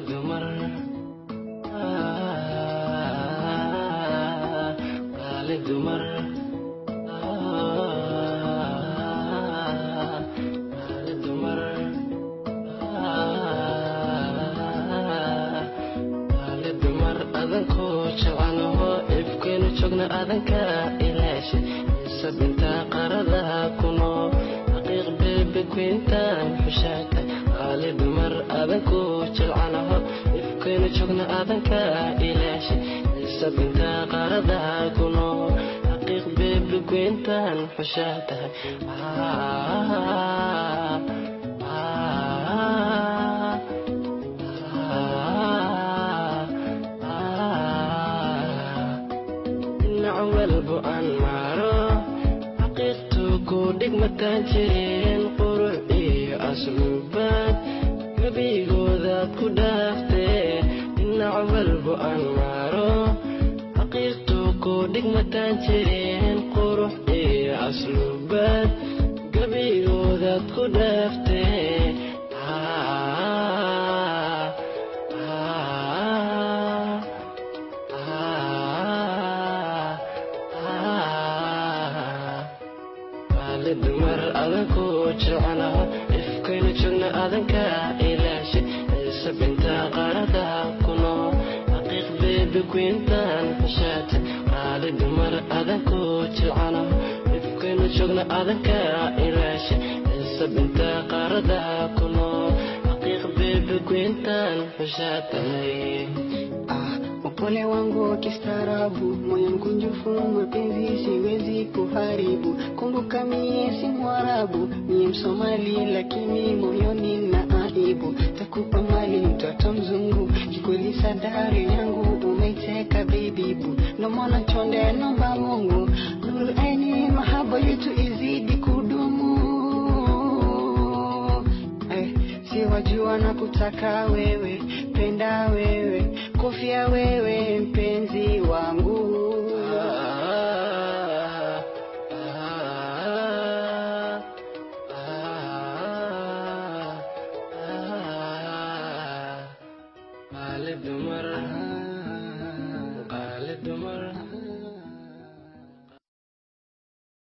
dumar qaali dumar qaali dumar qaali dumar adanku jecelaho ifkeenu joogna adanka ilaashi sabinta qarada kuno haqiiq beebe kwintan xushata qaali dumar adanku jecelaho ifkeenu joogna adanka ilaashi sabinta qarada kuno haqiiq beebe kwintan xushata walbo aan maro haqiiqtu ku dhigmataan jireen qurux iyo asluubaad gabigoodaad ku dhaaftee dhinac walbo aan maro haqiiqtu ku dhigmataan jireen qurux iyo asluubaad gabigoodaad ku dhaaftee dumar adanku jecelaho ifkeenu joogna adanka ilaashi sabinta qarada kuno haqiiq beebe kwintan xushata qaali dumar adanku jecelaho ifkeenu joogna adanka ilaashi sabinta qarada kuno haqiiq beebe kwintan xushata Upole wangu kistaarabu, moyo mkunjufu, mapenzi siwezi kuharibu. Kumbuka mie si Mwarabu, mie Msomali lakini moyoni na aibu. Takupa mali mtoto mzungu, kikweli sadari yangu umeiteka baby boo. No mwana chonde nomba Mungu, nuru eni mahaba yetu izidi kudumu. Siwajua na kutaka wewe, penda wewe, kofia wewe mpenzi wangu.